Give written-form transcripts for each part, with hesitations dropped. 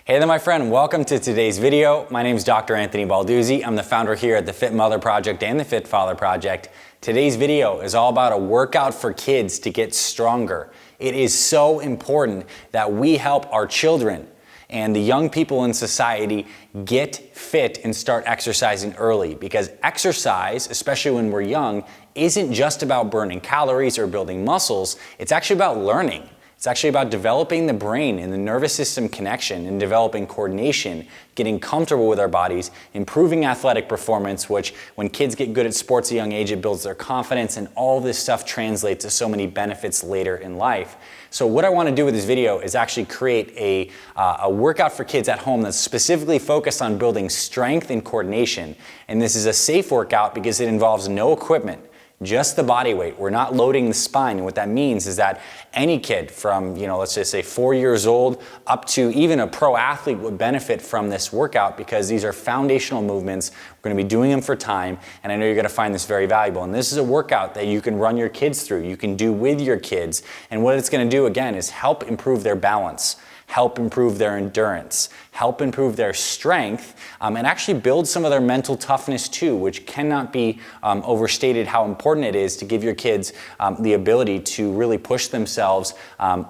Hey there, my friend. Welcome to today's video. My name is Dr. Anthony Balduzzi. I'm the founder here at the Fit Mother Project and the Fit Father Project. Today's video is all about a workout for kids to get stronger. It is so important that we help our children and the young people in society get fit and start exercising early, because exercise, especially when we're young, isn't just about burning calories or building muscles. It's actually about learning. It's actually about developing the brain and the nervous system connection and developing coordination, getting comfortable with our bodies, improving athletic performance, which when kids get good at sports at a young age, it builds their confidence, and all this stuff translates to so many benefits later in life. So what I want to do with this video is actually create a workout for kids at home that's specifically focused on building strength and coordination. And this is a safe workout because it involves no equipment, just the body weight. We're not loading the spine. And what that means is that any kid from, let's just say 4 years old up to even a pro athlete would benefit from this workout, because these are foundational movements. We're going to be doing them for time, and I know you're going to find this very valuable. And this is a workout that you can run your kids through. You can do with your kids. And what it's going to do, again, is help improve their balance, help improve their endurance, help improve their strength, and actually build some of their mental toughness too, which cannot be overstated how important it is to give your kids the ability to really push themselves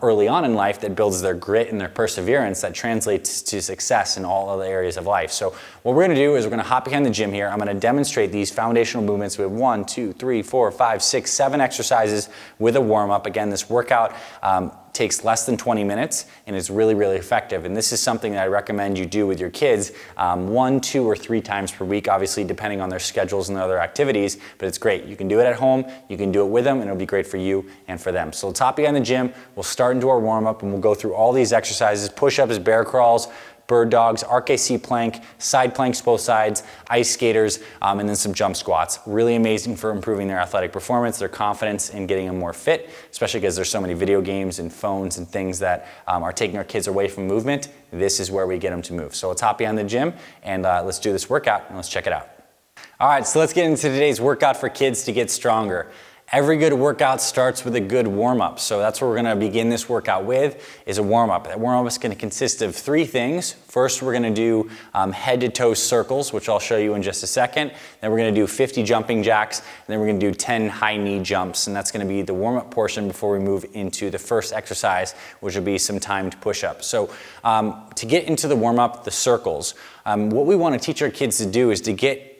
early on in life. That builds their grit and their perseverance that translates to success in all other areas of life. So what we're gonna do is we're gonna hop behind the gym here. I'm gonna demonstrate these foundational movements with 1, 2, 3, 4, 5, 6, 7 exercises with a warm-up. Again, this workout takes less than 20 minutes and is really, really effective. And this is something that I recommend you do with your kids 1, 2, or 3 times per week, obviously depending on their schedules and other activities, but it's great. You can do it at home, you can do it with them, and it'll be great for you and for them. So let's hop behind the gym, we'll start into our warm-up, and we'll go through all these exercises: push-ups, bear crawls, bird dogs, RKC Plank, side planks both sides, ice skaters, and then some jump squats. Really amazing for improving their athletic performance, their confidence, and getting them more fit, especially because there's so many video games and phones and things that are taking our kids away from movement. This is where we get them to move. So let's hop behind the gym and let's do this workout and let's check it out. All right, so let's get into today's workout for kids to get stronger. Every good workout starts with a good warm-up. So that's what we're gonna begin this workout with, is a warm-up. That warm-up is gonna consist of 3 things. First, we're gonna do head to toe circles, which I'll show you in just a second. Then we're gonna do 50 jumping jacks, and then we're gonna do 10 high knee jumps. And that's gonna be the warm-up portion before we move into the first exercise, which will be some timed push-ups. So to get into the warm-up, the circles, what we wanna teach our kids to do is to get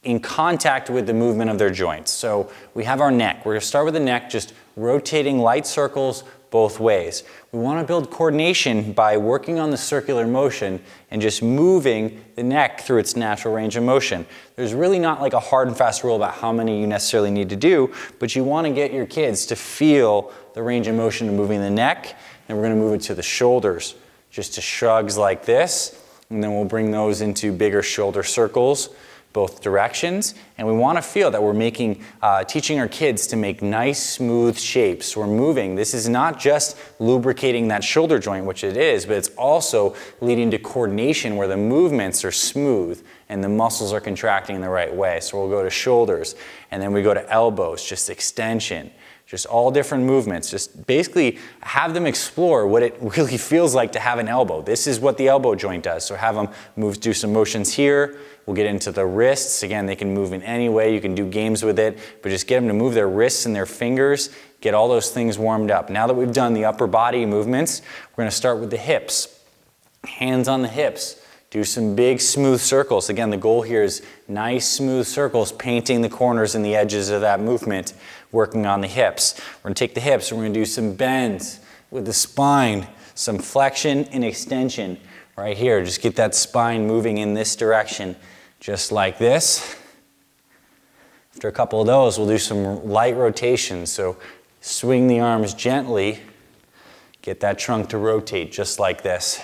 in contact with the movement of their joints. So we have our neck. We're gonna start with the neck, just rotating light circles both ways. We wanna build coordination by working on the circular motion and just moving the neck through its natural range of motion. There's really not like a hard and fast rule about how many you necessarily need to do, but you wanna get your kids to feel the range of motion of moving the neck, and we're gonna move it to the shoulders, just to shrugs like this, and then we'll bring those into bigger shoulder circles both directions. And we want to feel that we're teaching our kids to make nice smooth shapes. We're moving. This is not just lubricating that shoulder joint, which it is, but it's also leading to coordination where the movements are smooth and the muscles are contracting in the right way. So we'll go to shoulders, and then we go to elbows, just extension, just all different movements. Just basically have them explore what it really feels like to have an elbow. This is what the elbow joint does. So have them do some motions here. We'll get into the wrists. Again, they can move in any way. You can do games with it, but just get them to move their wrists and their fingers, get all those things warmed up. Now that we've done the upper body movements, we're gonna start with the hips. Hands on the hips. Do some big smooth circles. Again, the goal here is nice smooth circles, painting the corners and the edges of that movement, working on the hips. We're gonna take the hips and we're gonna do some bends with the spine, some flexion and extension right here. Just get that spine moving in this direction, just like this. After a couple of those, we'll do some light rotations. So swing the arms gently, get that trunk to rotate just like this.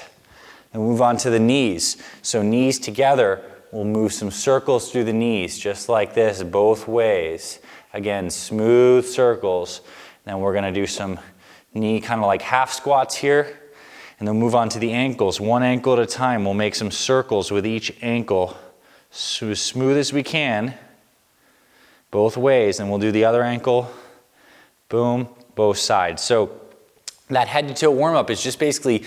And move on to the knees. So knees together, we'll move some circles through the knees, just like this, both ways. Again, smooth circles. Then we're gonna do some knee kind of like half squats here. And then move on to the ankles. One ankle at a time. We'll make some circles with each ankle. So as smooth as we can, both ways. And we'll do the other ankle, boom, both sides. So that head to toe warm up is just basically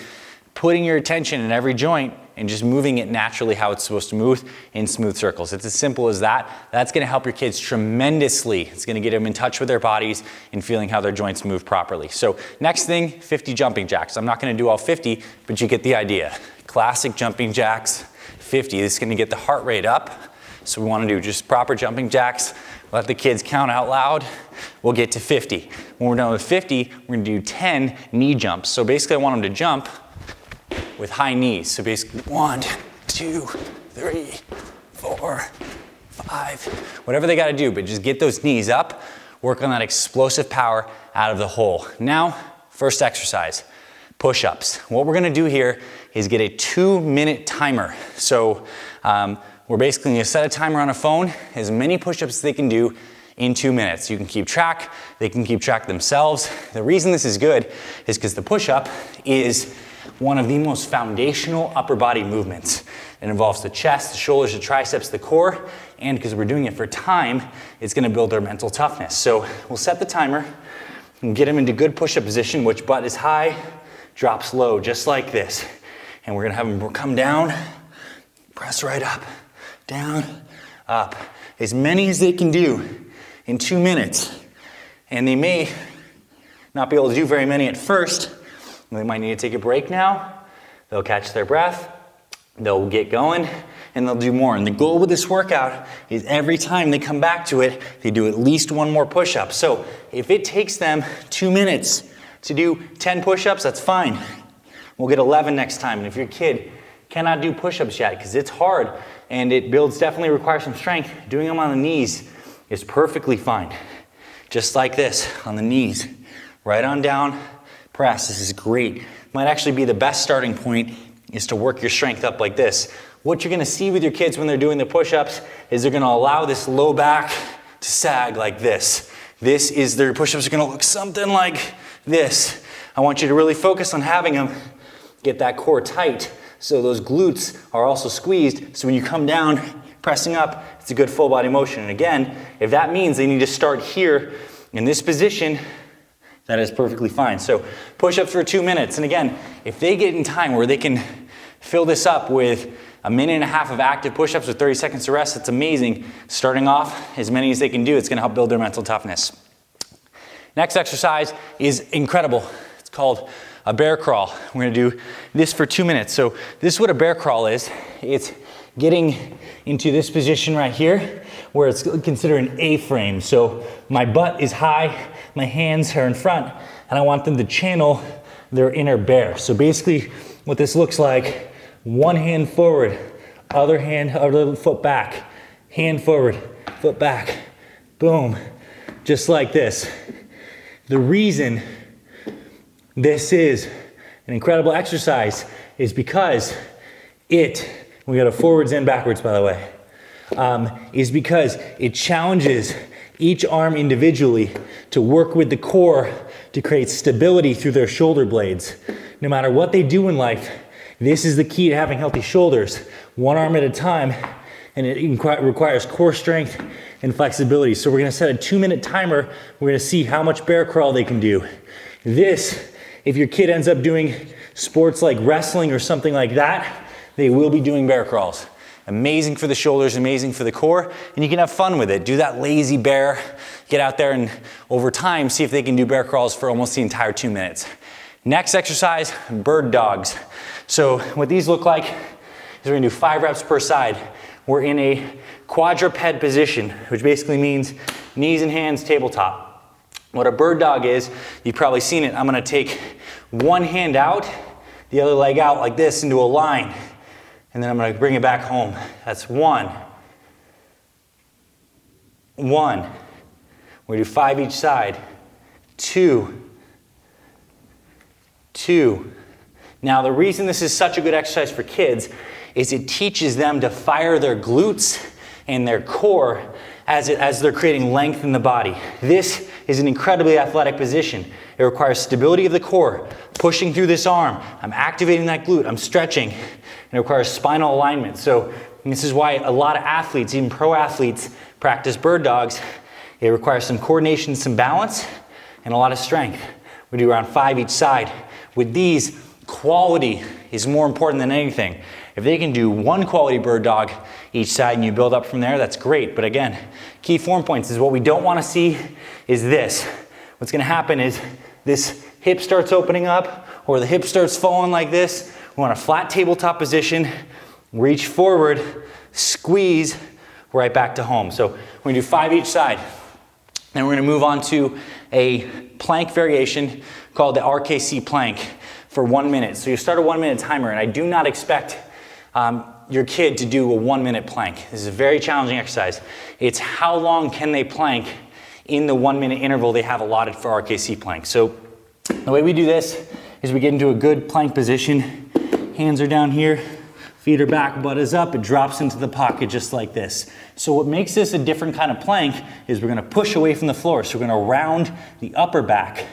putting your attention in every joint and just moving it naturally how it's supposed to move in smooth circles. It's as simple as that. That's gonna help your kids tremendously. It's gonna get them in touch with their bodies and feeling how their joints move properly. So next thing, 50 jumping jacks. I'm not gonna do all 50, but you get the idea. Classic jumping jacks, 50. This is gonna get the heart rate up. So we wanna do just proper jumping jacks. Let the kids count out loud. We'll get to 50. When we're done with 50, we're gonna do 10 knee jumps. So basically I want them to jump with high knees. So basically 1, 2, 3, 4, 5, whatever they gotta do, but just get those knees up, work on that explosive power out of the hole. Now, first exercise, push-ups. What we're gonna do here is get a 2-minute timer. So we're basically gonna set a timer on a phone, as many push-ups as they can do in 2 minutes. You can keep track, they can keep track themselves. The reason this is good is because the push-up is one of the most foundational upper body movements. It involves the chest, the shoulders, the triceps, the core, and because we're doing it for time, it's gonna build their mental toughness. So we'll set the timer and get them into good push-up position, which butt is high, drops low, just like this. And we're gonna have them come down, press right up, down, up. As many as they can do in 2 minutes. And they may not be able to do very many at first. They might need to take a break now. They'll catch their breath, they'll get going, and they'll do more. And the goal with this workout is every time they come back to it, they do at least 1 more push-up. So if it takes them 2 minutes to do 10 push-ups, that's fine. We'll get 11 next time. And if your kid cannot do push-ups yet, because it's hard and it definitely requires some strength, doing them on the knees is perfectly fine. Just like this, on the knees. Right on down, press. This is great. Might actually be the best starting point is to work your strength up like this. What you're gonna see with your kids when they're doing the push-ups is they're gonna allow this low back to sag like this. Their push-ups are gonna look something like this. I want you to really focus on having them get that core tight so those glutes are also squeezed. So when you come down, pressing up, it's a good full body motion. And again, if that means they need to start here in this position, that is perfectly fine. So push-ups for 2 minutes. And again, if they get in time where they can fill this up with 1.5 minutes of active push-ups with 30 seconds to rest, it's amazing. Starting off as many as they can do, it's gonna help build their mental toughness. Next exercise is incredible. It's called a bear crawl. We're gonna do this for 2 minutes. So this is what a bear crawl is. It's getting into this position right here where it's considered an A-frame. So my butt is high, my hands are in front, and I want them to channel their inner bear. So basically what this looks like, one hand forward, other foot back, hand forward, foot back, boom, just like this. The reason this is an incredible exercise is because we got a forwards and backwards by the way, is because it challenges each arm individually to work with the core to create stability through their shoulder blades. No matter what they do in life, this is the key to having healthy shoulders, one arm at a time, and it requires core strength and flexibility. So we're gonna set a 2-minute timer. We're gonna see how much bear crawl they can do. This, if your kid ends up doing sports like wrestling or something like that, they will be doing bear crawls. Amazing for the shoulders, amazing for the core, and you can have fun with it. Do that lazy bear, get out there and over time, see if they can do bear crawls for almost the entire 2 minutes. Next exercise, bird dogs. So what these look like is we're gonna do 5 reps per side. We're in a quadruped position, which basically means knees and hands tabletop. What a bird dog is, you've probably seen it. I'm gonna take one hand out, the other leg out like this into a line. And then I'm gonna bring it back home. That's 1. 1. We're gonna do 5 each side. 2. 2. Now the reason this is such a good exercise for kids is it teaches them to fire their glutes and their core as they're creating length in the body. This is an incredibly athletic position. It requires stability of the core, pushing through this arm. I'm activating that glute, I'm stretching. And it requires spinal alignment. So this is why a lot of athletes, even pro athletes, practice bird dogs. It requires some coordination, some balance, and a lot of strength. We do around 5 each side. With these, quality is more important than anything. If they can do one quality bird dog each side and you build up from there, that's great. But again, key form points is what we don't want to see is this. What's going to happen is this hip starts opening up or the hip starts falling like this. We want a flat tabletop position, reach forward, squeeze, right back to home. So we're going to do 5 each side. Then we're going to move on to a plank variation called the RKC Plank for 1 minute. So you start a 1 minute timer, and I do not expect your kid to do a 1 minute plank. This is a very challenging exercise. It's how long can they plank in the 1 minute interval they have allotted for RKC Plank. So the way we do this is we get into a good plank position. Hands are down here, feet are back, butt is up, it drops into the pocket just like this. So what makes this a different kind of plank is we're gonna push away from the floor. So we're gonna round the upper back.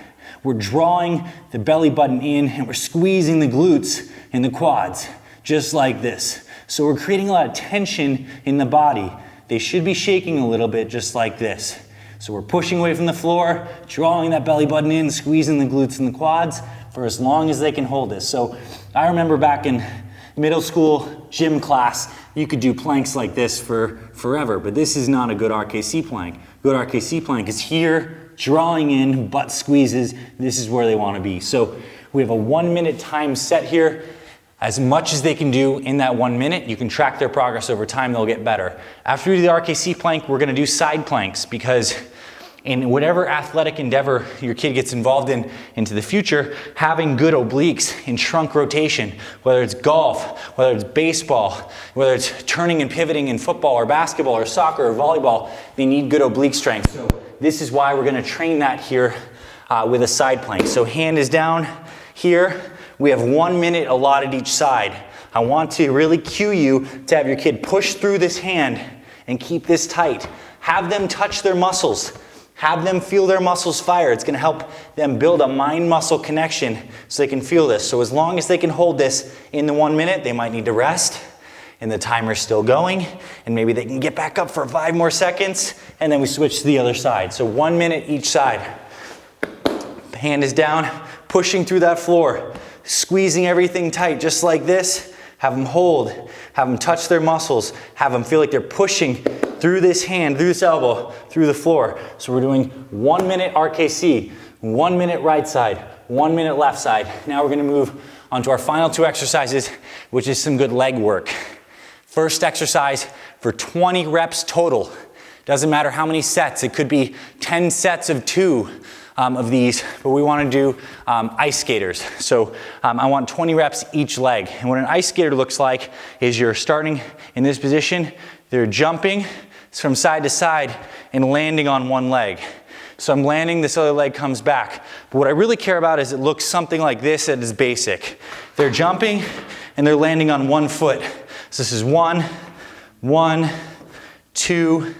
We're drawing the belly button in and we're squeezing the glutes and the quads, just like this. So we're creating a lot of tension in the body. They should be shaking a little bit just like this. So we're pushing away from the floor, drawing that belly button in, squeezing the glutes and the quads for as long as they can hold this. So I remember back in middle school gym class, you could do planks like this for forever, but this is not a good RKC plank. Good RKC plank is here, drawing in, butt squeezes. This is where they want to be. So we have a 1 minute time set here. As much as they can do in that 1 minute, you can track their progress over time, they'll get better. After we do the RKC plank, we're gonna do side planks because in whatever athletic endeavor your kid gets involved in into the future, having good obliques in trunk rotation, whether it's golf, whether it's baseball, whether it's turning and pivoting in football or basketball or soccer or volleyball, they need good oblique strength. So this is why we're gonna train that here with a side plank. So hand is down here. We have 1 minute allotted each side. I want to really cue you to have your kid push through this hand and keep this tight. Have them touch their muscles. Have them feel their muscles fire. It's going to help them build a mind-muscle connection so they can feel this. So as long as they can hold this in the 1 minute, they might need to rest and the timer's still going, and maybe they can get back up for 5 more seconds, and then we switch to the other side. So 1 minute each side. The hand is down, pushing through that floor. Squeezing everything tight just like this. Have them hold, have them touch their muscles, have them feel like they're pushing through this hand, through this elbow, through the floor. So we're doing 1 minute RKC, 1 minute right side, 1 minute left side. Now we're gonna move on to our final 2 exercises, which is some good leg work. First exercise for 20 reps total. Doesn't matter how many sets, it could be 10 sets of 2. Of these, but we want to do ice skaters. So I want 20 reps each leg. And what an ice skater looks like is you're starting in this position, they're jumping from side to side and landing on one leg. So I'm landing, this other leg comes back. But what I really care about is it looks something like this at its basic. They're jumping and they're landing on one foot. So this is 1, 1, 2,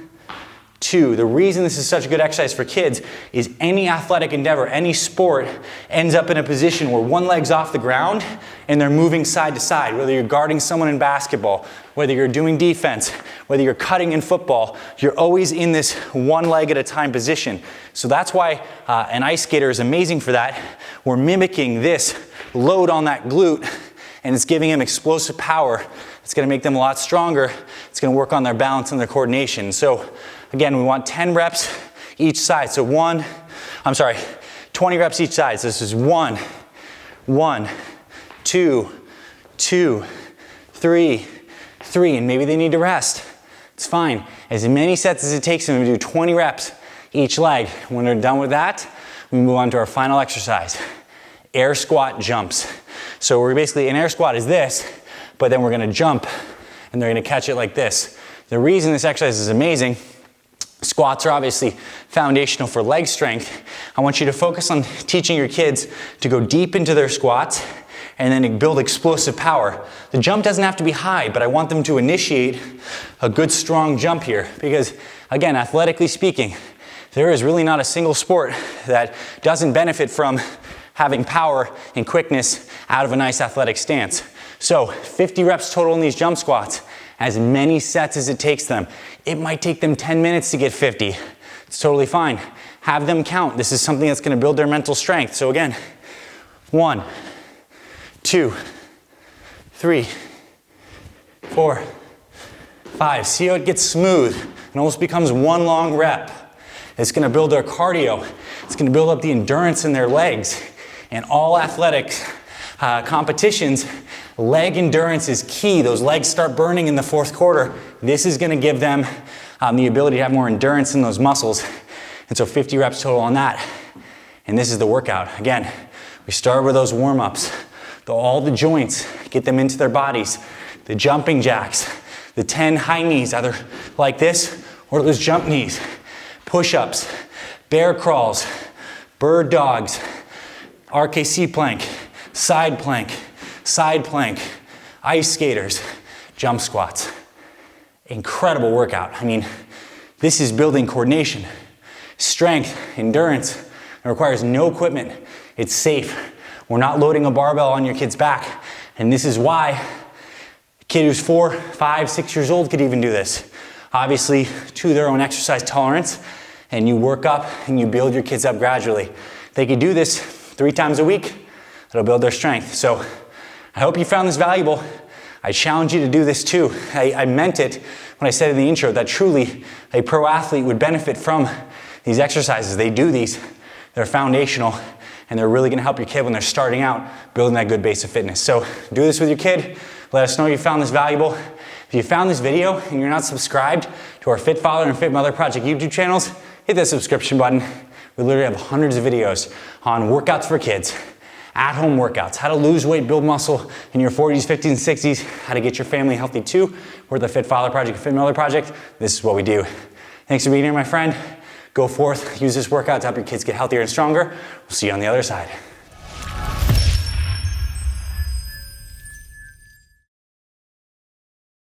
2. The reason this is such a good exercise for kids is any athletic endeavor, any sport ends up in a position where one leg's off the ground and they're moving side to side. Whether you're guarding someone in basketball, whether you're doing defense, whether you're cutting in football, you're always in this one leg at a time position. So that's why an ice skater is amazing for that. We're mimicking this load on that glute and it's giving them explosive power. It's going to make them a lot stronger. It's going to work on their balance and their coordination. So again, we want 10 reps each side. So 20 reps each side. So this is 1, 1, 2, 2, 3, 3. And maybe they need to rest. It's fine. As many sets as it takes them to do 20 reps each leg. When they're done with that, we move on to our final exercise. Air squat jumps. So we're basically, an air squat is this, but then we're going to jump and they're going to catch it like this. The reason this exercise is amazing, squats are obviously foundational for leg strength. I want you to focus on teaching your kids to go deep into their squats and then build explosive power. The jump doesn't have to be high, but I want them to initiate a good strong jump here because, again, athletically speaking, there is really not a single sport that doesn't benefit from having power and quickness out of a nice athletic stance. So 50 reps total in these jump squats, as many sets as it takes them. It might take them 10 minutes to get 50. It's totally fine. Have them count. This is something that's going to build their mental strength. So again, 1, 2, 3, 4, 5. See how it gets smooth and almost becomes one long rep. It's gonna build their cardio. It's gonna build up the endurance in their legs. And all athletics competitions, leg endurance is key. Those legs start burning in the fourth quarter. This is gonna give them the ability to have more endurance in those muscles. And so 50 reps total on that. And this is the workout. Again, we start with those warm-ups. All the joints, get them into their bodies. The jumping jacks, the 10 high knees, either like this or those jump knees. Push-ups, bear crawls, bird dogs, RKC plank, side plank, ice skaters, jump squats. Incredible workout. I mean, this is building coordination, strength, endurance. It requires no equipment. It's safe. We're not loading a barbell on your kid's back. And this is why a kid who's 4, 5, 6 years old could even do this. Obviously, to their own exercise tolerance, and you work up and you build your kids up gradually. They could do this 3 times a week. It'll build their strength. So I hope you found this valuable. I challenge you to do this too. I meant it when I said in the intro that truly a pro athlete would benefit from these exercises. They do these. They're foundational, and they're really gonna help your kid when they're starting out building that good base of fitness. So do this with your kid. Let us know you found this valuable. If you found this video and you're not subscribed to our Fit Father and Fit Mother Project YouTube channels, hit that subscription button. We literally have hundreds of videos on workouts for kids, at-home workouts, how to lose weight, build muscle in your 40s, 50s, and 60s, how to get your family healthy too. We're the Fit Father Project and Fit Mother Project. This is what we do. Thanks for being here, my friend. Go forth, use this workout to help your kids get healthier and stronger. We'll see you on the other side.